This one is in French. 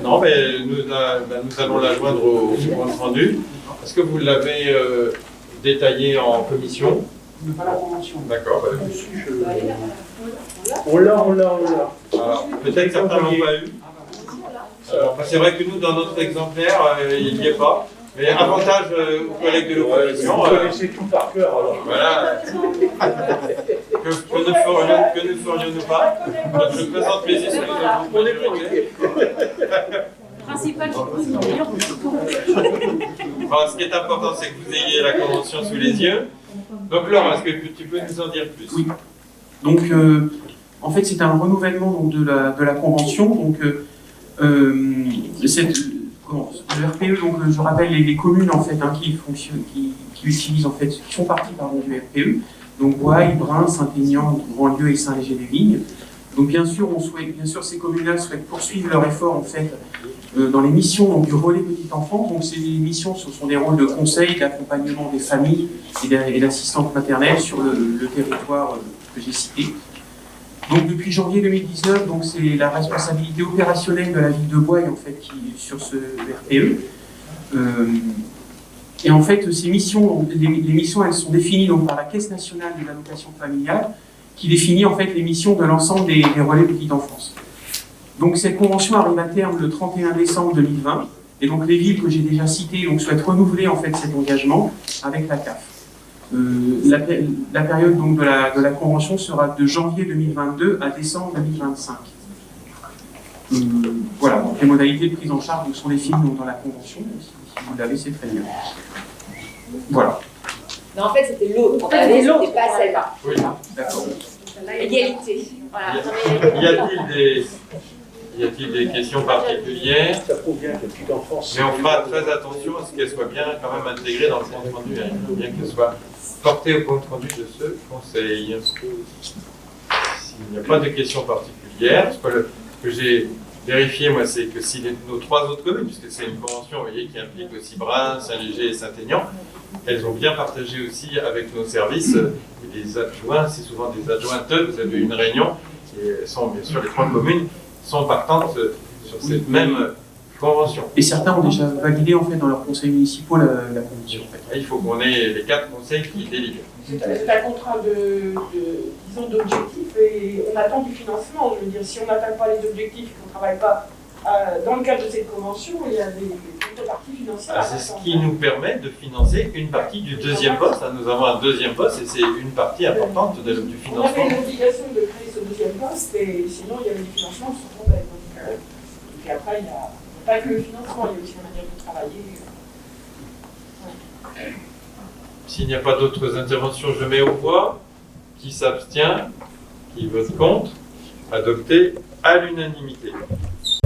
Non, mais nous allons la joindre au compte rendu. Est-ce que vous l'avez détaillé en commission? Pas la convention. D'accord. On l'a. Alors, peut-être certains n'ont pas eu. C'est vrai que nous, dans notre exemplaire, il n'y est pas. Mais avantage aux collègues de l'opposition. Vous connaissez tout par cœur, alors. Voilà. Que ne ferions-nous pas? Je présente mes excuses. On est bloqué. Principal Enfin, ce qui est important, c'est que vous ayez la convention sous les yeux. Donc Laurent, est-ce que tu peux nous en dire plus? Oui. Donc, en fait, c'est un renouvellement donc, de la convention. Donc, le RPE, donc, je rappelle les communes en fait, qui fonctionnent, qui utilisent en fait, qui font partie du RPE. Donc Boye, Brin, Saint-Aignan, Grandlieu et Saint-Léger-des-Vignes. Donc bien sûr, ces communes-là souhaitent poursuivre leur effort en fait dans les missions donc, du relais petite enfance. Donc ces missions, ce sont des rôles de conseil, d'accompagnement des familles et d'assistance maternelle sur le territoire que j'ai cité. Donc depuis janvier 2019, donc c'est la responsabilité opérationnelle de la ville de Boye en fait qui sur ce RPE. Et en fait, ces missions, les missions, elles sont définies donc par la Caisse nationale de l'allocation familiale, qui définit en fait les missions de l'ensemble des relais petite enfance. Donc cette convention arrive à terme le 31 décembre 2020, et donc les villes que j'ai déjà citées donc, souhaitent renouveler en fait cet engagement avec la CAF. La période donc, de la convention sera de janvier 2022 à décembre 2025. Voilà, donc les modalités de prise en charge sont définies donc, dans la convention. Si vous l'avez, c'est très bien. Voilà. Non, en fait, c'était l'autre. En fait, c'était l'autre. C'était pas celle-là. Oui, D'accord. Égalité. Voilà. Y a-t-il des questions particulières? Ça prouve bien que petite enfance. Mais on fera très attention à ce qu'elle soit bien quand même intégrée dans le compte rendu, hein. Il faut bien qu'elle soit portée au compte rendu de ce conseil. S'il n'y a pas de questions particulières, ce que j'ai vérifié, moi, c'est que si nos trois autres communes, puisque c'est une convention, vous voyez, qui implique aussi Brin, Saint-Léger et Saint-Aignan, elles ont bien partagé aussi avec nos services et les adjoints, c'est souvent des adjointes, vous avez une réunion, et sont bien sûr les trois communes sont partantes sur cette même convention. Et certains ont déjà validé en fait dans leurs conseils municipaux la convention. En fait. Et il faut qu'on ait les quatre conseils qui délivrent. C'est un contrat disons, d'objectifs et on attend du financement. Je veux dire, si on n'atteint pas les objectifs et qu'on ne travaille pas dans le cadre de cette convention, il y a des contreparties financières. C'est ce qui nous permet de financer une partie du deuxième poste. Nous avons un deuxième poste et c'est une partie importante du On avait financement. l'obligation de créer ce deuxième poste et sinon il y avait des financements qui sont tombés. Et puis après, il n'y a pas que le financement, il y a aussi la manière de travailler. S'il n'y a pas d'autres interventions, je mets aux voix. Qui s'abstient? Qui vote contre? Adopté à l'unanimité.